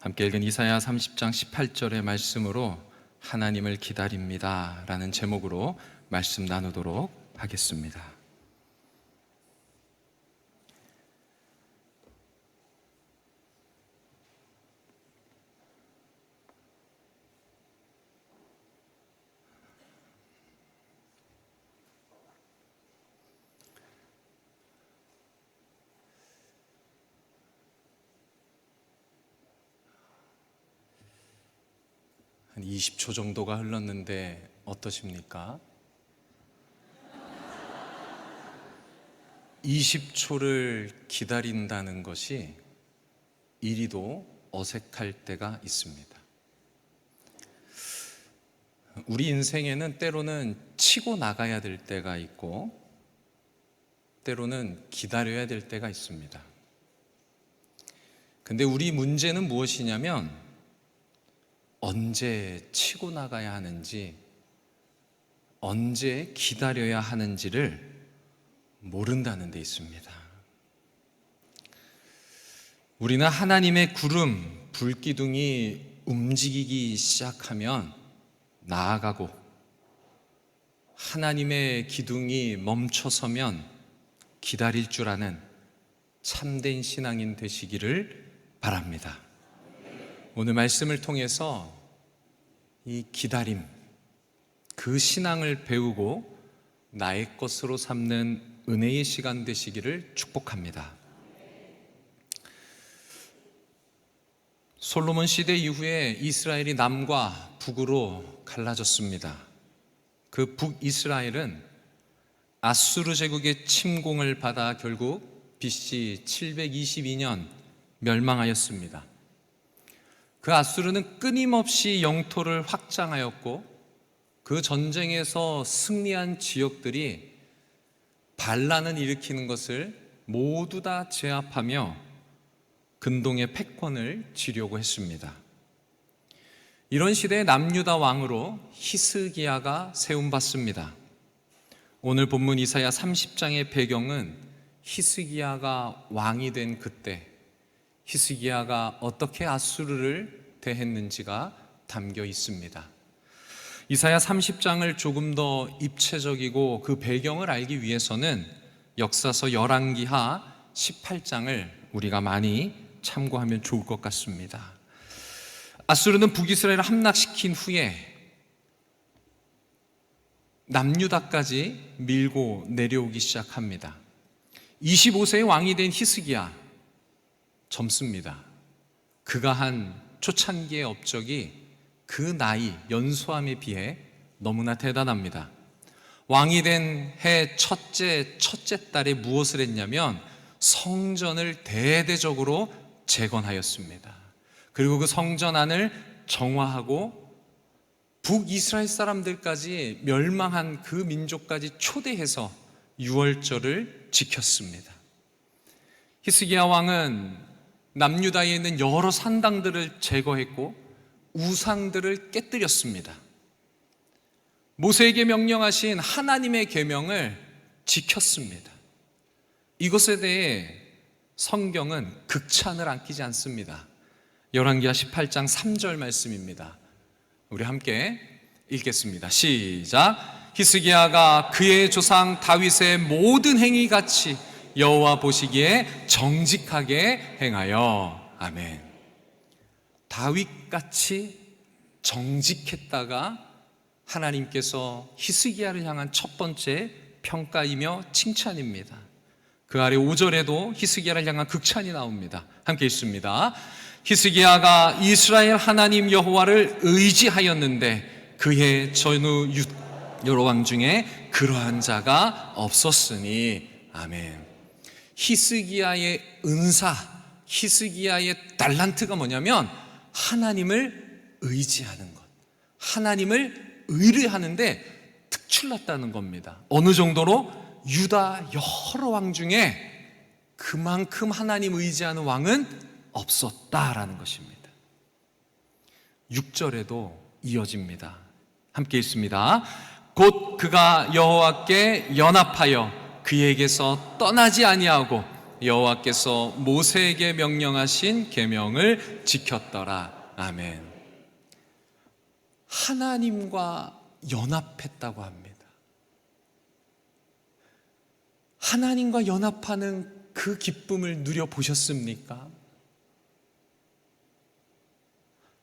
함께 읽은 이사야 30장 18절의 말씀으로 하나님을 기다립니다 라는 제목으로 말씀 나누도록 하겠습니다. 한 20초 정도가 흘렀는데 어떠십니까? 20초를 기다린다는 것이 이리도 어색할 때가 있습니다. 우리 인생에는 때로는 치고 나가야 될 때가 있고 때로는 기다려야 될 때가 있습니다. 근데 우리 문제는 무엇이냐면 언제 치고 나가야 하는지, 언제 기다려야 하는지를 모른다는 데 있습니다. 우리는 하나님의 구름, 불기둥이 움직이기 시작하면 나아가고, 하나님의 기둥이 멈춰서면 기다릴 줄 아는 참된 신앙인 되시기를 바랍니다. 오늘 말씀을 통해서 이 기다림, 그 신앙을 배우고 나의 것으로 삼는 은혜의 시간 되시기를 축복합니다. 솔로몬 시대 이후에 이스라엘이 남과 북으로 갈라졌습니다. 그 북이스라엘은 아수르 제국의 침공을 받아 결국 BC 722년 멸망하였습니다. 그 아수르는 끊임없이 영토를 확장하였고 그 전쟁에서 승리한 지역들이 반란을 일으키는 것을 모두 다 제압하며 근동의 패권을 쥐려고 했습니다. 이런 시대에 남유다 왕으로 히스기야가 세움받습니다. 오늘 본문 이사야 30장의 배경은 히스기야가 왕이 된 그때 히스기야가 어떻게 아수르를 대했는지가 담겨 있습니다. 이사야 30장을 조금 더 입체적이고 그 배경을 알기 위해서는 역사서 열왕기하 18장을 우리가 많이 참고하면 좋을 것 같습니다. 아수르는 북이스라엘을 함락시킨 후에 남유다까지 밀고 내려오기 시작합니다. 25세의 왕이 된 히스기야 젊습니다. 그가 한 초창기의 업적이 그 나이, 연소함에 비해 너무나 대단합니다. 왕이 된 해 첫째 달에 무엇을 했냐면 성전을 대대적으로 재건하였습니다. 그리고 그 성전 안을 정화하고 북이스라엘 사람들까지 멸망한 그 민족까지 초대해서 유월절을 지켰습니다. 히스기야 왕은 남유다에 있는 여러 산당들을 제거했고 우상들을 깨뜨렸습니다. 모세에게 명령하신 하나님의 계명을 지켰습니다. 이것에 대해 성경은 극찬을 안기지 않습니다. 열왕기하 18장 3절 말씀입니다. 우리 함께 읽겠습니다. 시작. 히스기야가 그의 조상 다윗의 모든 행위 같이 여호와 보시기에 정직하게 행하여. 아멘. 다윗같이 정직했다가 하나님께서 히스기야를 향한 첫 번째 평가이며 칭찬입니다. 그 아래 5절에도 히스기야를 향한 극찬이 나옵니다. 함께 읽습니다. 히스기야가 이스라엘 하나님 여호와를 의지하였는데 그의 전후 여러 왕 중에 그러한 자가 없었으니. 아멘. 히스기야의 은사, 히스기야의 달란트가 뭐냐면 하나님을 의지하는 것, 하나님을 의뢰하는데 특출났다는 겁니다. 어느 정도로? 유다 여러 왕 중에 그만큼 하나님 의지하는 왕은 없었다라는 것입니다. 6절에도 이어집니다. 함께 읽습니다. 곧 그가 여호와께 연합하여 그에게서 떠나지 아니하고 여호와께서 모세에게 명령하신 계명을 지켰더라. 아멘. 하나님과 연합했다고 합니다. 하나님과 연합하는 그 기쁨을 누려보셨습니까?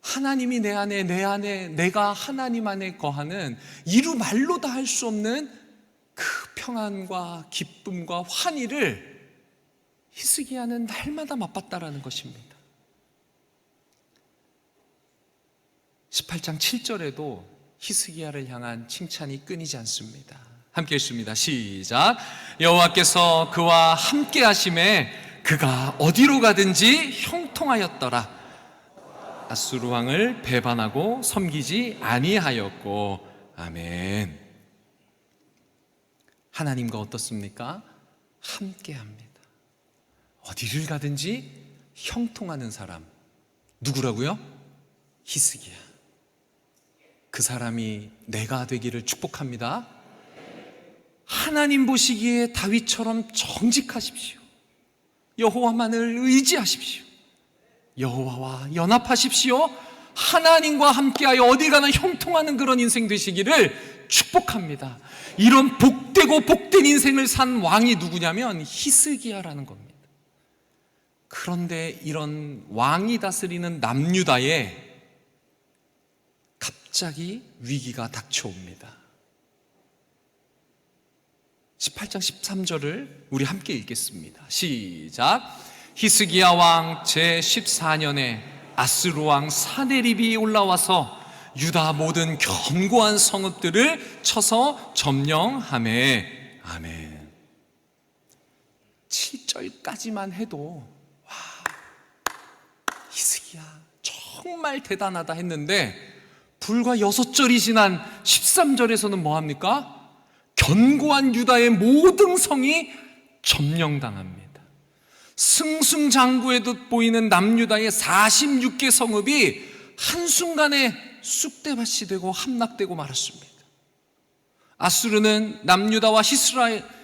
하나님이 내 안에, 내가 하나님 안에 거하는 이루 말로 다 할 수 없는 그 평안과 기쁨과 환희를 히스기야는 날마다 맛봤다라는 것입니다. 18장 7절에도 히스기야를 향한 칭찬이 끊이지 않습니다. 함께 읽습니다. 시작. 여호와께서 그와 함께 하심에 그가 어디로 가든지 형통하였더라. 아수르 왕을 배반하고 섬기지 아니하였고. 아멘. 하나님과 어떻습니까? 함께합니다. 어디를 가든지 형통하는 사람. 누구라고요? 히스기야. 그 사람이 내가 되기를 축복합니다. 하나님 보시기에 다윗처럼 정직하십시오. 여호와만을 의지하십시오. 여호와와 연합하십시오. 하나님과 함께하여 어디 가나 형통하는 그런 인생 되시기를 축복합니다. 이런 복되고 복된 인생을 산 왕이 누구냐면 히스기야라는 겁니다. 그런데 이런 왕이 다스리는 남유다에 갑자기 위기가 닥쳐옵니다. 18장 13절을 우리 함께 읽겠습니다. 시작. 히스기야 왕 제14년에 아스루 왕 사네립이 올라와서 유다 모든 견고한 성읍들을 쳐서 점령하매. 아멘. 7절까지만 해도 와, 히스기야 정말 대단하다 했는데 불과 6절이 지난 13절에서는 뭐합니까? 견고한 유다의 모든 성이 점령당합니다. 승승장구에 보이는 남유다의 46개 성읍이 한순간에 쑥대밭이 되고 함락되고 말았습니다. 아수르는 남유다와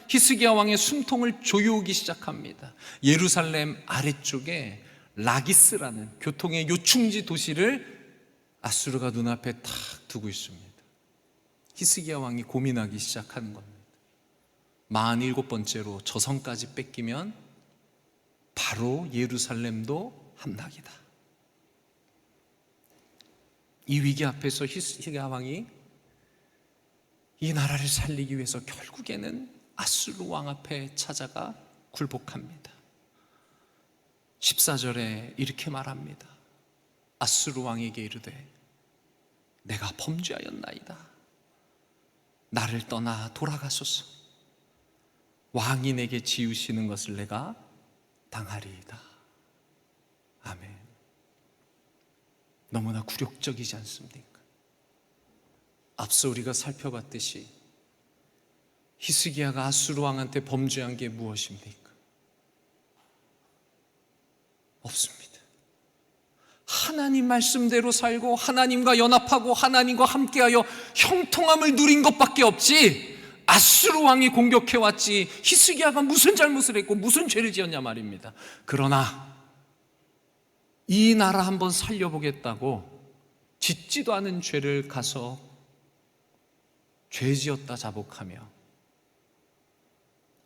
히스기야 왕의 숨통을 조여오기 시작합니다. 예루살렘 아래쪽에 라기스라는 교통의 요충지 도시를 아수르가 눈앞에 탁 두고 있습니다. 히스기야 왕이 고민하기 시작하는 겁니다. 47번째로 저 성까지 뺏기면 바로 예루살렘도 함락이다. 이 위기 앞에서 히스기야 왕이 이 나라를 살리기 위해서 결국에는 아수르 왕 앞에 찾아가 굴복합니다. 14절에 이렇게 말합니다. 아수르 왕에게 이르되 내가 범죄하였나이다. 나를 떠나 돌아가소서. 왕이 내게 지으시는 것을 내가 당하리이다. 아멘. 너무나 굴욕적이지 않습니까? 앞서 우리가 살펴봤듯이 히스기야가 아수르 왕한테 범죄한 게 무엇입니까? 없습니다. 하나님 말씀대로 살고 하나님과 연합하고 하나님과 함께하여 형통함을 누린 것밖에 없지, 아수르 왕이 공격해왔지 히스기야가 무슨 잘못을 했고 무슨 죄를 지었냐 말입니다. 그러나 이 나라 한번 살려보겠다고 짓지도 않은 죄를 가서 죄지었다 자복하며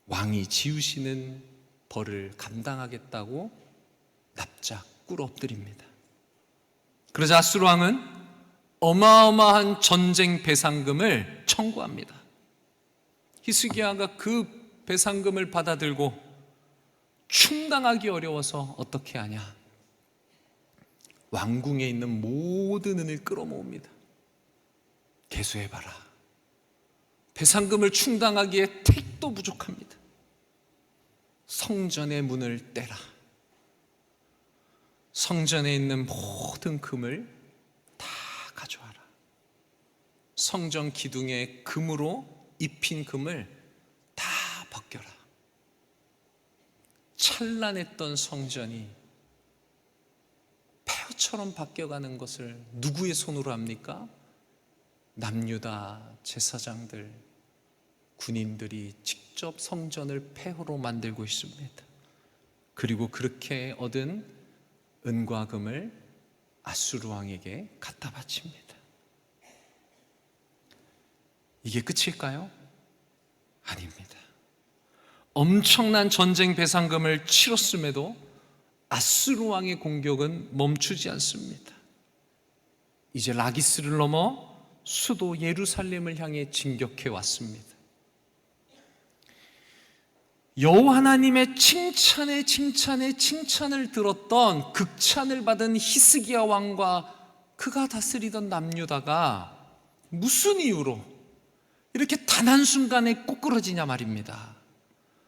왕이 지으시는 벌을 감당하겠다고 납작 꿇어 엎드립니다. 그러자 아수르 왕은 어마어마한 전쟁 배상금을 청구합니다. 히스기야가 그 배상금을 받아들고 충당하기 어려워서 어떻게 하냐? 왕궁에 있는 모든 은을 끌어모읍니다. 계수해봐라. 배상금을 충당하기에 택도 부족합니다. 성전의 문을 떼라. 성전에 있는 모든 금을 다 가져와라. 성전 기둥에 금으로 입힌 금을 다 벗겨라. 찬란했던 성전이 폐허처럼 바뀌어가는 것을 누구의 손으로 합니까? 남유다 제사장들, 군인들이 직접 성전을 폐허로 만들고 있습니다. 그리고 그렇게 얻은 은과 금을 아수르 왕에게 갖다 바칩니다. 이게 끝일까요? 아닙니다. 엄청난 전쟁 배상금을 치렀음에도 아수르 왕의 공격은 멈추지 않습니다. 이제 라기스를 넘어 수도 예루살렘을 향해 진격해 왔습니다. 여호와 하나님의 칭찬을 들었던 극찬을 받은 히스기야 왕과 그가 다스리던 남유다가 무슨 이유로 이렇게 단 한순간에 꼬꾸러지냐 말입니다.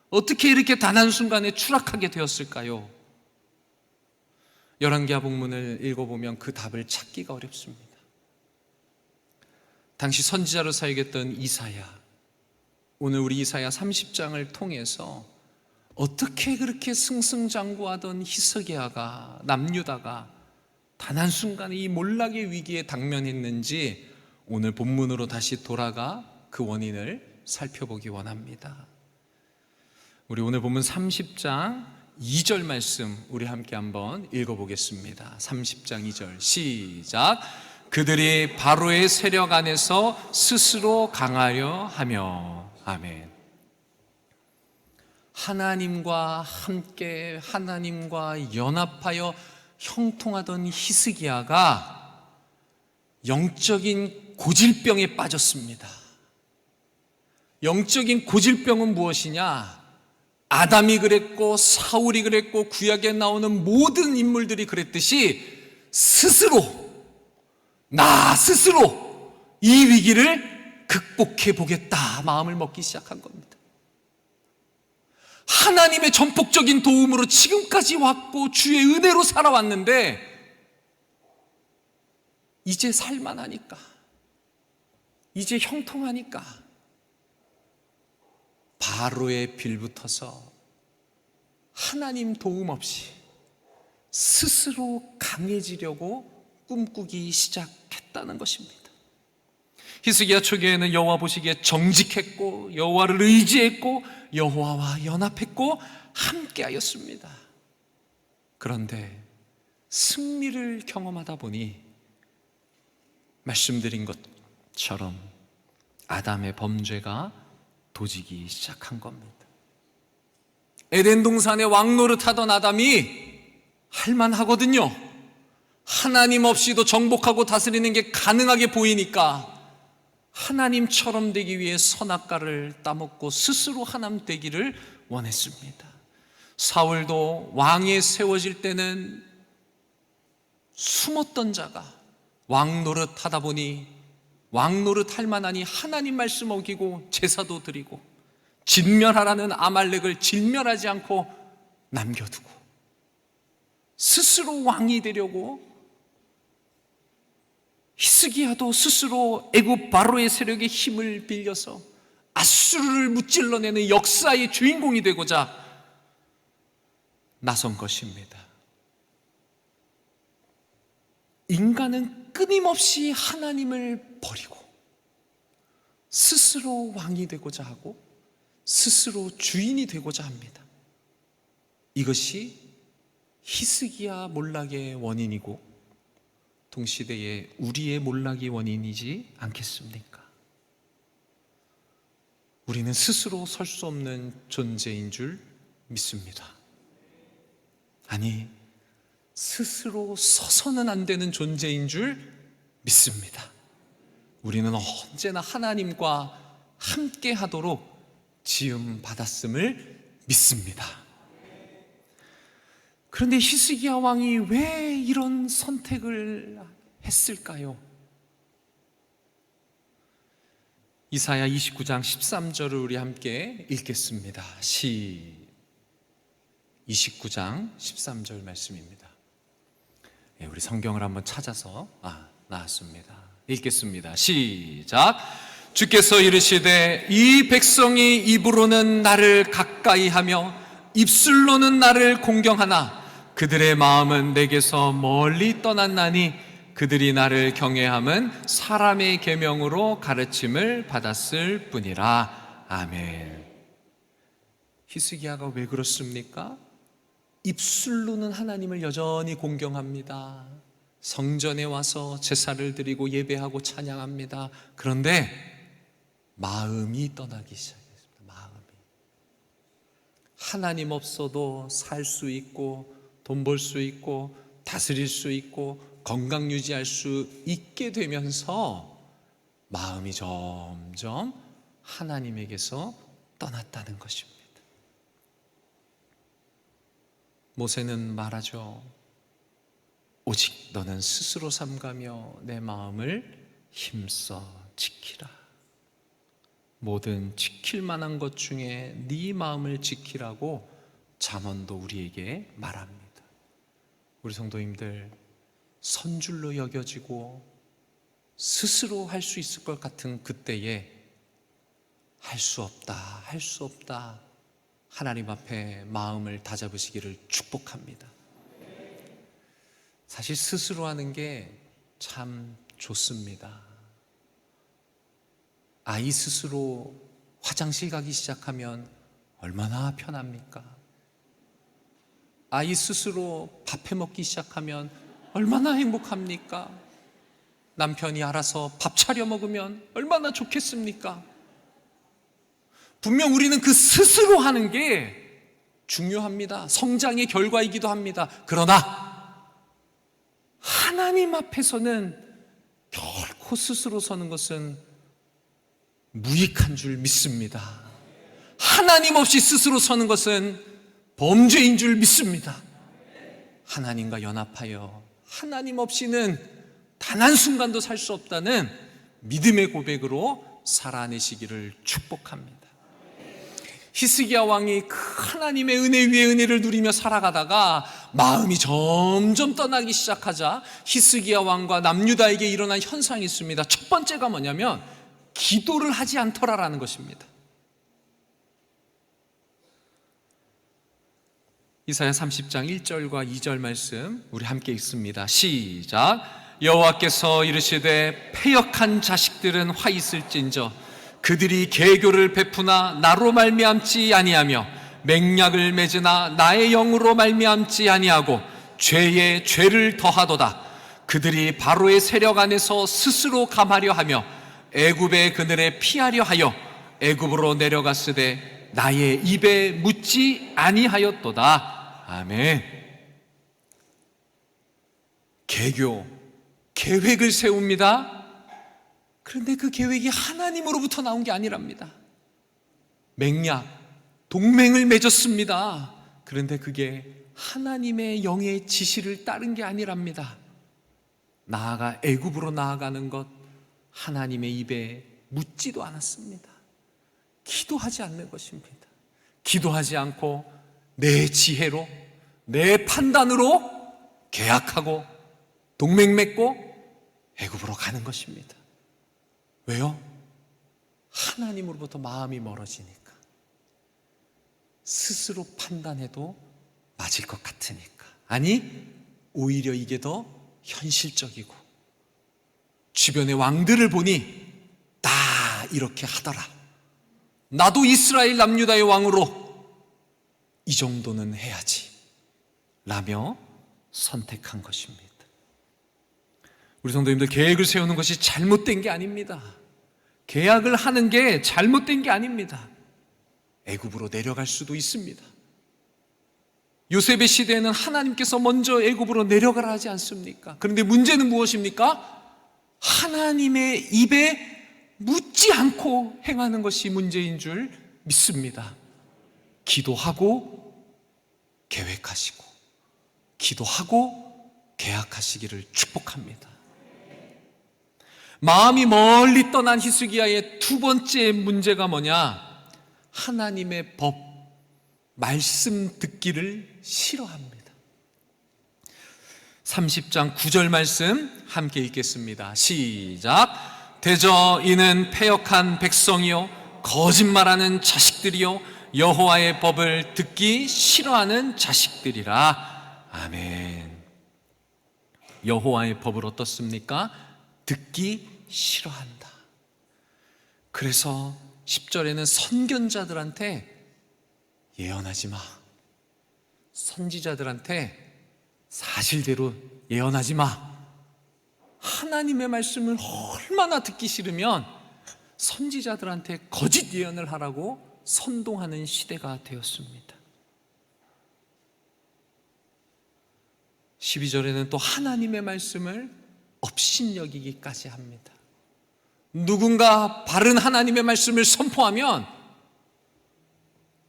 어떻게 이렇게 단 한순간에 추락하게 되었을까요? 열왕기하 복문을 읽어보면 그 답을 찾기가 어렵습니다. 당시 선지자로 사역했던 이사야, 오늘 우리 이사야 30장을 통해서 어떻게 그렇게 승승장구하던 히스기야가, 남유다가 단 한순간에 이 몰락의 위기에 당면했는지 오늘 본문으로 다시 돌아가 그 원인을 살펴보기 원합니다. 우리 오늘 본문 30장 2절 말씀 우리 함께 한번 읽어보겠습니다. 30장 2절 시작. 그들이 바로의 세력 안에서 스스로 강하려 하며. 아멘. 하나님과 함께 하나님과 연합하여 형통하던 히스기야가 영적인 고질병에 빠졌습니다. 영적인 고질병은 무엇이냐? 아담이 그랬고 사울이 그랬고 구약에 나오는 모든 인물들이 그랬듯이 나 스스로 이 위기를 극복해 보겠다 마음을 먹기 시작한 겁니다. 하나님의 전폭적인 도움으로 지금까지 왔고 주의 은혜로 살아왔는데 이제 살만하니까, 이제 형통하니까 바로의 빌붙어서 하나님 도움 없이 스스로 강해지려고 꿈꾸기 시작했다는 것입니다. 히스기야 초기에는 여호와 보시기에 정직했고 여호와를 의지했고 여호와와 연합했고 함께하였습니다. 그런데 승리를 경험하다 보니 말씀드린 것처럼 아담의 범죄가 도지기 시작한 겁니다. 에덴 동산에 왕노릇하던 아담이 할만하거든요. 하나님 없이도 정복하고 다스리는 게 가능하게 보이니까 하나님처럼 되기 위해 선악과를 따먹고 스스로 하나님 되기를 원했습니다. 사울도 왕에 세워질 때는 숨었던 자가 왕노릇 하다 보니 왕노릇 할 만하니 하나님 말씀 어기고 제사도 드리고 진멸하라는 아말렉을 진멸하지 않고 남겨두고 스스로 왕이 되려고, 히스기야도 스스로 애굽 바로의 세력의 힘을 빌려서 아수르를 무찔러내는 역사의 주인공이 되고자 나선 것입니다. 인간은 끊임없이 하나님을 버리고 스스로 왕이 되고자 하고 스스로 주인이 되고자 합니다. 이것이 히스기야 몰락의 원인이고 동시대에 우리의 몰락의 원인이지 않겠습니까? 우리는 스스로 설 수 없는 존재인 줄 믿습니다. 아니, 스스로 서서는 안 되는 존재인 줄 믿습니다. 우리는 언제나 하나님과 함께 하도록 지음 받았음을 믿습니다. 그런데 히스기야 왕이 왜 이런 선택을 했을까요? 이사야 29장 13절을 우리 함께 읽겠습니다. 29장 13절 말씀입니다. 우리 성경을 한번 찾아서 나왔습니다. 읽겠습니다. 시작. 주께서 이르시되 이 백성이 입으로는 나를 가까이 하며 입술로는 나를 공경하나 그들의 마음은 내게서 멀리 떠났나니 그들이 나를 경외함은 사람의 계명으로 가르침을 받았을 뿐이라. 아멘. 히스기야가 왜 그렇습니까? 입술로는 하나님을 여전히 공경합니다. 성전에 와서 제사를 드리고 예배하고 찬양합니다. 그런데 마음이 떠나기 시작했습니다. 마음이. 하나님 없어도 살 수 있고 돈 벌 수 있고 다스릴 수 있고 건강 유지할 수 있게 되면서 마음이 점점 하나님에게서 떠났다는 것입니다. 모세는 말하죠. 오직 너는 스스로 삼가며 내 마음을 힘써 지키라. 모든 지킬 만한 것 중에 네 마음을 지키라고 잠언도 우리에게 말합니다. 우리 성도님들, 선줄로 여겨지고 스스로 할 수 있을 것 같은 그때에 할 수 없다, 할 수 없다, 하나님 앞에 마음을 다잡으시기를 축복합니다. 사실 스스로 하는 게 참 좋습니다. 아이 스스로 화장실 가기 시작하면 얼마나 편합니까? 아이 스스로 밥해 먹기 시작하면 얼마나 행복합니까? 남편이 알아서 밥 차려 먹으면 얼마나 좋겠습니까? 분명 우리는 그 스스로 하는 게 중요합니다. 성장의 결과이기도 합니다. 그러나 하나님 앞에서는 결코 스스로 서는 것은 무익한 줄 믿습니다. 하나님 없이 스스로 서는 것은 범죄인 줄 믿습니다. 하나님과 연합하여 하나님 없이는 단 한순간도 살 수 없다는 믿음의 고백으로 살아내시기를 축복합니다. 히스기야 왕이 그 하나님의 은혜 위에 은혜를 누리며 살아가다가 마음이 점점 떠나기 시작하자 히스기야 왕과 남유다에게 일어난 현상이 있습니다. 첫 번째가 뭐냐면 기도를 하지 않더라라는 것입니다. 이사야 30장 1절과 2절 말씀 우리 함께 읽습니다. 시작. 여호와께서 이르시되 패역한 자식들은 화 있을진저 그들이 계교를 베푸나 나로 말미암지 아니하며 맹약을 맺으나 나의 영으로 말미암지 아니하고 죄에 죄를 더하도다. 그들이 바로의 세력 안에서 스스로 감하려 하며 애굽의 그늘에 피하려 하여 애굽으로 내려갔으되 나의 입에 묻지 아니하였도다. 아멘. 계교, 계획을 세웁니다. 그런데 그 계획이 하나님으로부터 나온 게 아니랍니다. 맹약, 동맹을 맺었습니다. 그런데 그게 하나님의 영의 지시를 따른 게 아니랍니다. 나아가 애굽으로 나아가는 것 하나님의 입에 묻지도 않았습니다. 기도하지 않는 것입니다. 기도하지 않고 내 지혜로 내 판단으로 계약하고 동맹 맺고 애굽으로 가는 것입니다. 왜요? 하나님으로부터 마음이 멀어지니까. 스스로 판단해도 맞을 것 같으니까. 아니, 오히려 이게 더 현실적이고 주변의 왕들을 보니 다 이렇게 하더라. 나도 이스라엘 남유다의 왕으로 이 정도는 해야지 라며 선택한 것입니다. 우리 성도님들, 계획을 세우는 것이 잘못된 게 아닙니다. 계약을 하는 게 잘못된 게 아닙니다. 애굽으로 내려갈 수도 있습니다. 요셉의 시대에는 하나님께서 먼저 애굽으로 내려가라 하지 않습니까? 그런데 문제는 무엇입니까? 하나님의 입에 묻지 않고 행하는 것이 문제인 줄 믿습니다. 기도하고 계획하시고 기도하고 계약하시기를 축복합니다. 마음이 멀리 떠난 히스기야의 두 번째 문제가 뭐냐? 하나님의 법, 말씀 듣기를 싫어합니다. 30장 9절 말씀 함께 읽겠습니다. 시작. 대저 이는 패역한 백성이요 거짓말하는 자식들이요 여호와의 법을 듣기 싫어하는 자식들이라. 아멘. 여호와의 법을 어떻습니까? 듣기 싫어한다. 그래서 10절에는 선견자들한테 예언하지 마, 선지자들한테 사실대로 예언하지 마. 하나님의 말씀을 얼마나 듣기 싫으면 선지자들한테 거짓 예언을 하라고 선동하는 시대가 되었습니다. 12절에는 또 하나님의 말씀을 업신여기기까지 합니다. 누군가 바른 하나님의 말씀을 선포하면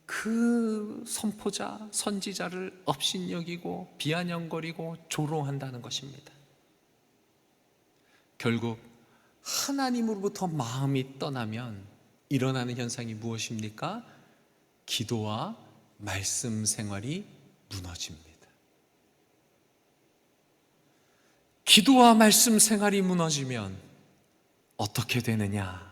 그 선포자, 선지자를 업신여기고 비아냥거리고 조롱한다는 것입니다. 결국 하나님으로부터 마음이 떠나면 일어나는 현상이 무엇입니까? 기도와 말씀 생활이 무너집니다. 기도와 말씀 생활이 무너지면 어떻게 되느냐?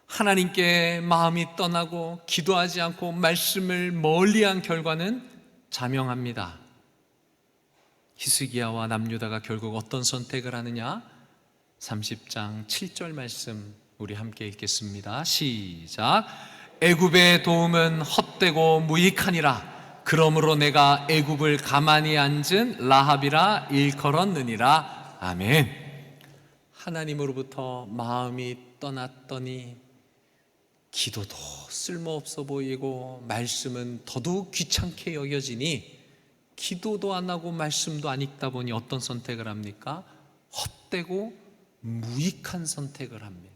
하나님께 마음이 떠나고 기도하지 않고 말씀을 멀리한 결과는 자명합니다. 히스기야와 남유다가 결국 어떤 선택을 하느냐? 30장 7절 말씀 우리 함께 읽겠습니다. 시작. 애굽의 도움은 헛되고 무익하니라. 그러므로 내가 애굽을 가만히 앉은 라합이라 일컬었느니라. 아멘. 하나님으로부터 마음이 떠났더니 기도도 쓸모없어 보이고 말씀은 더더욱 귀찮게 여겨지니 기도도 안 하고 말씀도 안 읽다 보니 어떤 선택을 합니까? 헛되고 무익한 선택을 합니다.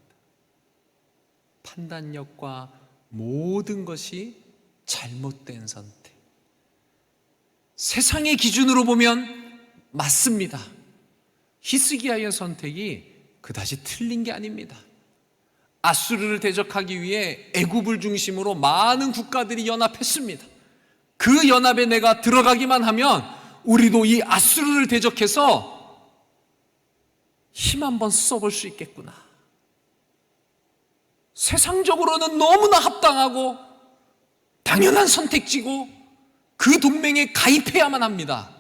판단력과 모든 것이 잘못된 선택. 세상의 기준으로 보면 맞습니다. 히스기야의 선택이 그다지 틀린 게 아닙니다. 아수르를 대적하기 위해 애굽을 중심으로 많은 국가들이 연합했습니다. 그 연합에 내가 들어가기만 하면 우리도 이 아수르를 대적해서 힘 한번 써볼 수 있겠구나. 세상적으로는 너무나 합당하고 당연한 선택지고 그 동맹에 가입해야만 합니다.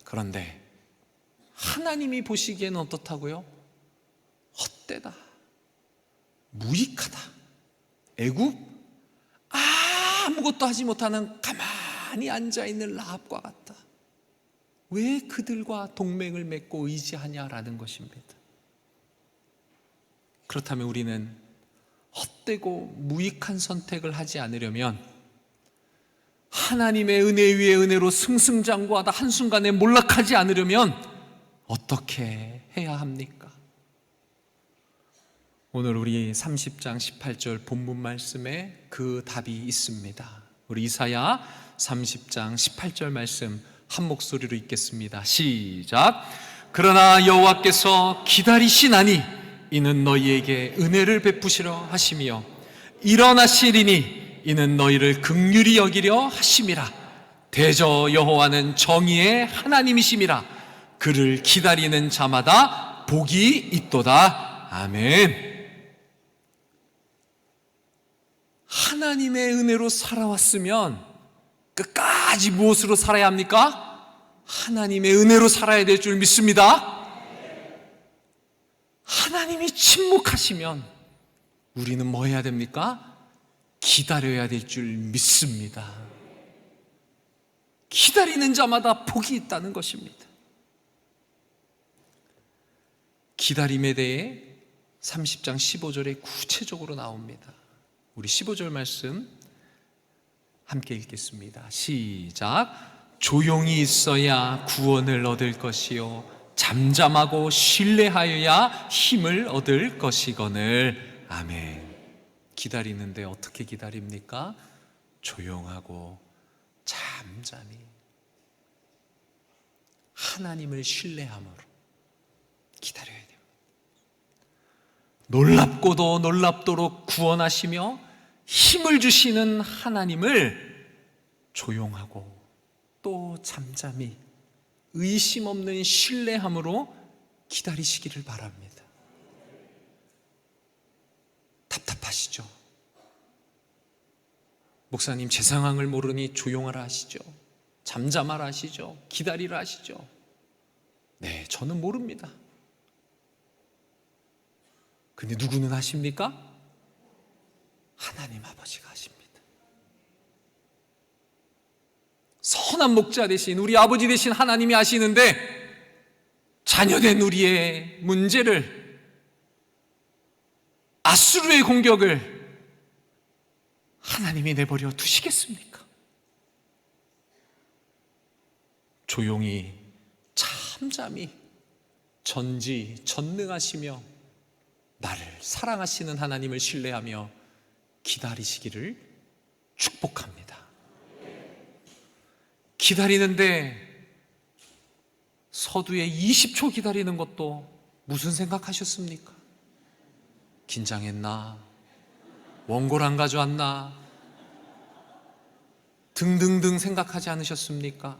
그런데 하나님이 보시기에는 어떻다고요? 헛되다, 무익하다. 애굽 아무것도 하지 못하는 가만히 앉아있는 라합과 같다. 왜 그들과 동맹을 맺고 의지하냐라는 것입니다. 그렇다면 우리는 헛되고 무익한 선택을 하지 않으려면 하나님의 은혜 위에 은혜로 승승장구하다 한순간에 몰락하지 않으려면 어떻게 해야 합니까? 오늘 우리 30장 18절 본문 말씀에 그 답이 있습니다. 우리 이사야 30장 18절 말씀 한 목소리로 읽겠습니다. 시작. 그러나 여호와께서 기다리시나니 이는 너희에게 은혜를 베푸시려 하시며 일어나시리니 이는 너희를 긍휼히 여기려 하심이라. 대저 여호와는 정의의 하나님이심이라. 그를 기다리는 자마다 복이 있도다. 아멘. 하나님의 은혜로 살아왔으면 끝까지 무엇으로 살아야 합니까? 하나님의 은혜로 살아야 될 줄 믿습니다. 하나님이 침묵하시면 우리는 뭐 해야 됩니까? 기다려야 될 줄 믿습니다. 기다리는 자마다 복이 있다는 것입니다. 기다림에 대해 30장 15절에 구체적으로 나옵니다. 우리 15절 말씀 함께 읽겠습니다. 시작. 조용히 있어야 구원을 얻을 것이요 잠잠하고 신뢰하여야 힘을 얻을 것이거늘. 아멘. 기다리는데 어떻게 기다립니까? 조용하고 잠잠히 하나님을 신뢰함으로 기다려야 됩니다. 놀랍고도 놀랍도록 구원하시며 힘을 주시는 하나님을 조용하고 또 잠잠히 의심 없는 신뢰함으로 기다리시기를 바랍니다. 답답하시죠? 목사님, 제 상황을 모르니 조용하라 하시죠? 잠잠하라 하시죠? 기다리라 하시죠? 네, 저는 모릅니다. 근데 누구는 하십니까? 하나님 아버지가 하십니다. 선한 목자 되신 우리 아버지 되신 하나님이 아시는데 자녀된 우리의 문제를, 아수르의 공격을 하나님이 내버려 두시겠습니까? 조용히 잠잠히 전지전능하시며 나를 사랑하시는 하나님을 신뢰하며 기다리시기를 축복합니다. 기다리는데 서두에 20초 기다리는 것도 무슨 생각하셨습니까? 긴장했나? 원고를 안 가져왔나? 등등등 생각하지 않으셨습니까?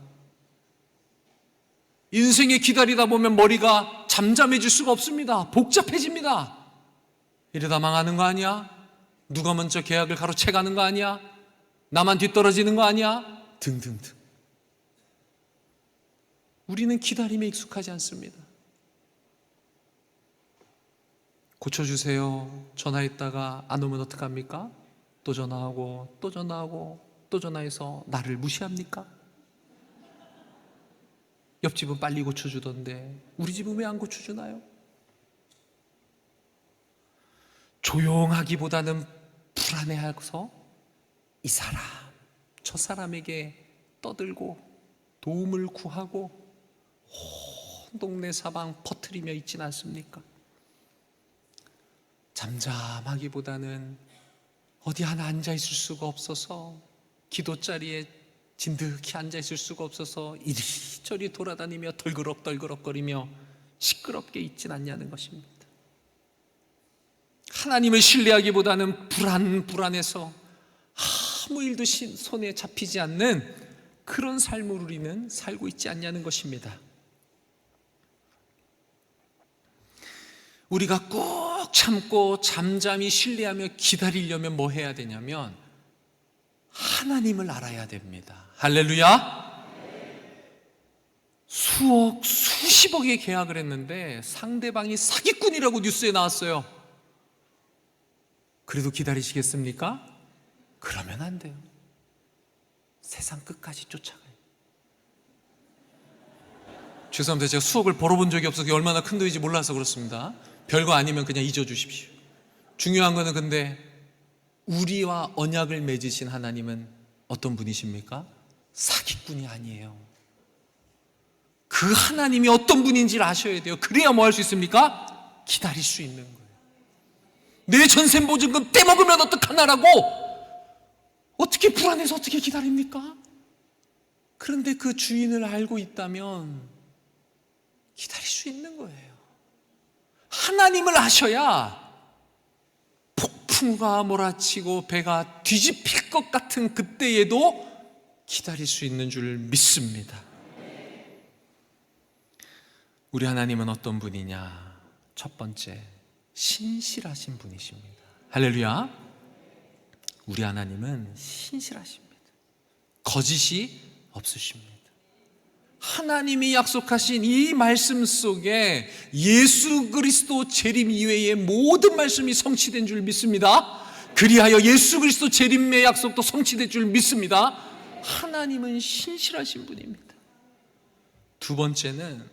인생에 기다리다 보면 머리가 잠잠해질 수가 없습니다. 복잡해집니다. 이러다 망하는 거 아니야? 누가 먼저 계약을 가로채가는 거 아니야? 나만 뒤떨어지는 거 아니야? 등등등. 우리는 기다림에 익숙하지 않습니다. 고쳐주세요. 전화했다가 안 오면 어떡합니까? 또 전화하고 또 전화하고 또 전화해서 나를 무시합니까? 옆집은 빨리 고쳐주던데 우리 집은 왜 안 고쳐주나요? 조용하기보다는 불안해하고서 이 사람 저 사람에게 떠들고 도움을 구하고 온 동네 사방 퍼뜨리며 있진 않습니까? 잠잠하기보다는 어디 하나 앉아있을 수가 없어서, 기도자리에 진득히 앉아있을 수가 없어서 이리저리 돌아다니며 덜그럭덜그럭거리며 시끄럽게 있진 않냐는 것입니다. 하나님을 신뢰하기보다는 불안해서 아무 일도 손에 잡히지 않는 그런 삶을 우리는 살고 있지 않냐는 것입니다. 우리가 꾹 참고 잠잠히 신뢰하며 기다리려면 뭐 해야 되냐면 하나님을 알아야 됩니다. 할렐루야. 수억 수십억의 계약을 했는데 상대방이 사기꾼이라고 뉴스에 나왔어요. 그래도 기다리시겠습니까? 그러면 안 돼요. 세상 끝까지 쫓아가요. 죄송합니다. 제가 수억을 벌어본 적이 없어서 얼마나 큰 돈인지 몰라서 그렇습니다. 별거 아니면 그냥 잊어주십시오. 중요한 거는 근데 우리와 언약을 맺으신 하나님은 어떤 분이십니까? 사기꾼이 아니에요. 그 하나님이 어떤 분인지를 아셔야 돼요. 그래야 뭐 할 수 있습니까? 기다릴 수 있는 거예요. 내 전세보증금 떼먹으면 어떡하나라고 어떻게 불안해서 어떻게 기다립니까? 그런데 그 주인을 알고 있다면 기다릴 수 있는 거예요. 하나님을 아셔야 폭풍과 몰아치고 배가 뒤집힐 것 같은 그때에도 기다릴 수 있는 줄 믿습니다. 우리 하나님은 어떤 분이냐? 첫 번째, 신실하신 분이십니다. 할렐루야. 우리 하나님은 신실하십니다. 거짓이 없으십니다. 하나님이 약속하신 이 말씀 속에 예수 그리스도 재림 이외의 모든 말씀이 성취된 줄 믿습니다. 그리하여 예수 그리스도 재림의 약속도 성취된 줄 믿습니다. 하나님은 신실하신 분입니다. 두 번째는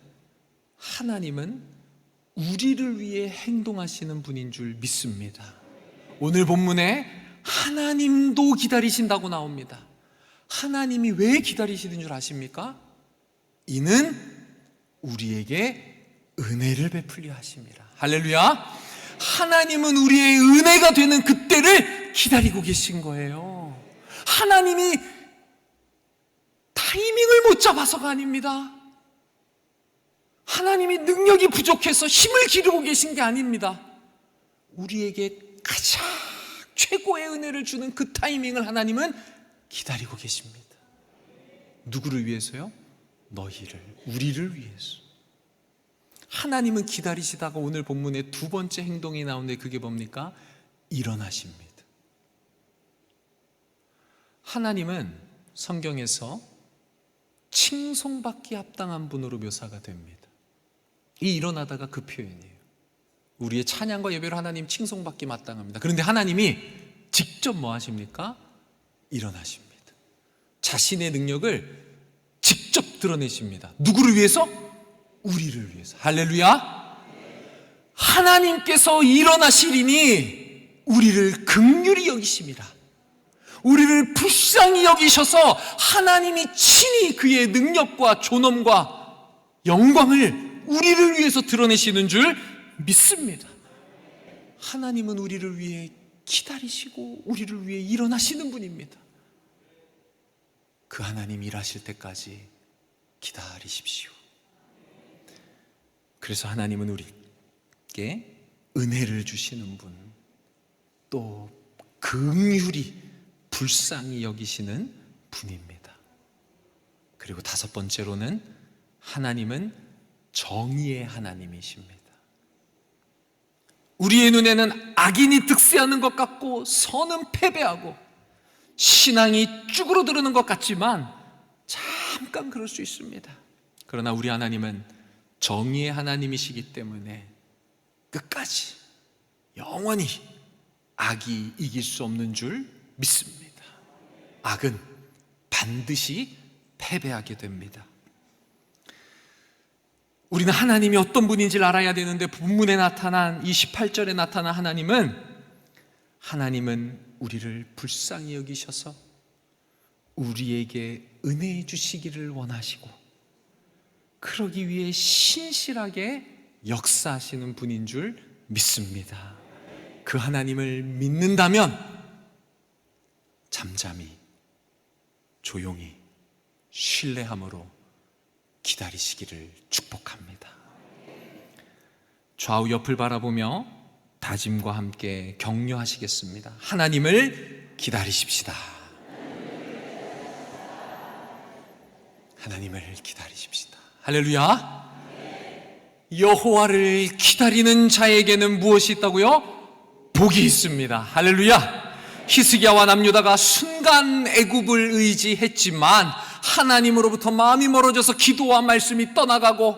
하나님은 우리를 위해 행동하시는 분인 줄 믿습니다. 오늘 본문에 하나님도 기다리신다고 나옵니다. 하나님이 왜 기다리시는 줄 아십니까? 이는 우리에게 은혜를 베풀려 하심이라. 할렐루야. 하나님은 우리의 은혜가 되는 그때를 기다리고 계신 거예요. 하나님이 타이밍을 못 잡아서가 아닙니다. 하나님이 능력이 부족해서 힘을 기르고 계신 게 아닙니다. 우리에게 가장 최고의 은혜를 주는 그 타이밍을 하나님은 기다리고 계십니다. 누구를 위해서요? 너희를, 우리를 위해서. 하나님은 기다리시다가 오늘 본문에 두 번째 행동이 나오는데 그게 뭡니까? 일어나십니다. 하나님은 성경에서 칭송받기 합당한 분으로 묘사가 됩니다. 이 일어나다가 그 표현이에요. 우리의 찬양과 예배로 하나님 칭송받기 마땅합니다. 그런데 하나님이 직접 뭐 하십니까? 일어나십니다. 자신의 능력을 직접 드러내십니다. 누구를 위해서? 우리를 위해서. 할렐루야. 하나님께서 일어나시리니 우리를 긍휼히 여기심이라. 우리를 불쌍히 여기셔서 하나님이 친히 그의 능력과 존엄과 영광을 우리를 위해서 드러내시는 줄 믿습니다. 하나님은 우리를 위해 기다리시고 우리를 위해 일어나시는 분입니다. 그 하나님 일하실 때까지 기다리십시오. 그래서 하나님은 우리에게 은혜를 주시는 분, 또 긍휼히 불쌍히 여기시는 분입니다. 그리고 다섯 번째로는 하나님은 정의의 하나님이십니다. 우리의 눈에는 악인이 득세하는 것 같고 선은 패배하고 신앙이 쭈그러드는 것 같지만 잠깐 그럴 수 있습니다. 그러나 우리 하나님은 정의의 하나님이시기 때문에 끝까지 영원히 악이 이길 수 없는 줄 믿습니다. 악은 반드시 패배하게 됩니다. 우리는 하나님이 어떤 분인지를 알아야 되는데, 본문에 나타난 이 18절에 나타난 하나님은 우리를 불쌍히 여기셔서 우리에게 은혜 주시기를 원하시고 그러기 위해 신실하게 역사하시는 분인 줄 믿습니다. 그 하나님을 믿는다면 잠잠히 조용히 신뢰함으로 기다리시기를 축복합니다. 좌우 옆을 바라보며 다짐과 함께 격려하시겠습니다. 하나님을 기다리십시다. 하나님을 기다리십시다. 할렐루야. 여호와를 기다리는 자에게는 무엇이 있다고요? 복이 있습니다. 할렐루야. 히스기야와 남유다가 순간 애굽을 의지했지만 하나님으로부터 마음이 멀어져서 기도와 말씀이 떠나가고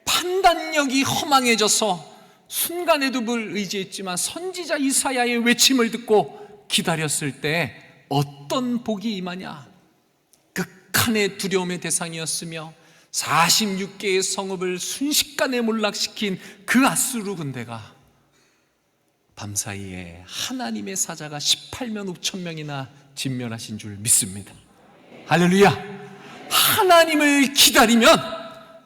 판단력이 허망해져서 순간 애굽을 의지했지만 선지자 이사야의 외침을 듣고 기다렸을 때 어떤 복이 임하냐? 극한의 두려움의 대상이었으며 46개의 성읍을 순식간에 몰락시킨 그 아수르 군대가 밤사이에 하나님의 사자가 18만 5천 명이나 진멸하신 줄 믿습니다. 할렐루야. 하나님을 기다리면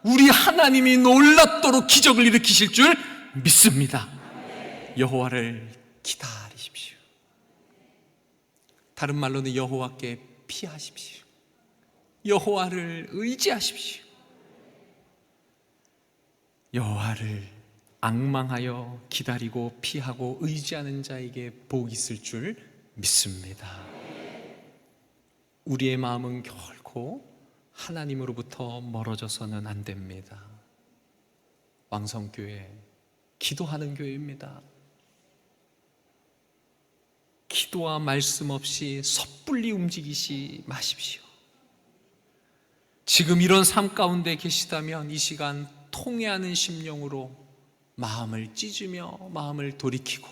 우리 하나님이 놀랍도록 기적을 일으키실 줄 믿습니다. 여호와를 기다리십시오. 다른 말로는 여호와께 피하십시오. 여호와를 의지하십시오. 여호와를 앙망하여 기다리고 피하고 의지하는 자에게 복이 있을 줄 믿습니다. 우리의 마음은 결코 하나님으로부터 멀어져서는 안 됩니다. 왕성교회, 기도하는 교회입니다. 기도와 말씀 없이 섣불리 움직이지 마십시오. 지금 이런 삶 가운데 계시다면 이 시간 통회하는 심령으로 마음을 찢으며 마음을 돌이키고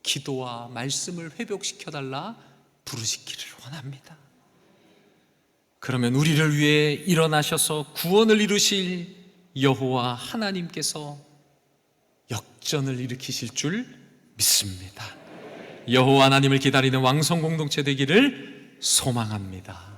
기도와 말씀을 회복시켜달라 부르시기를 원합니다. 그러면 우리를 위해 일어나셔서 구원을 이루실 여호와 하나님께서 역전을 일으키실 줄 믿습니다. 여호와 하나님을 기다리는 왕성 공동체 되기를 소망합니다.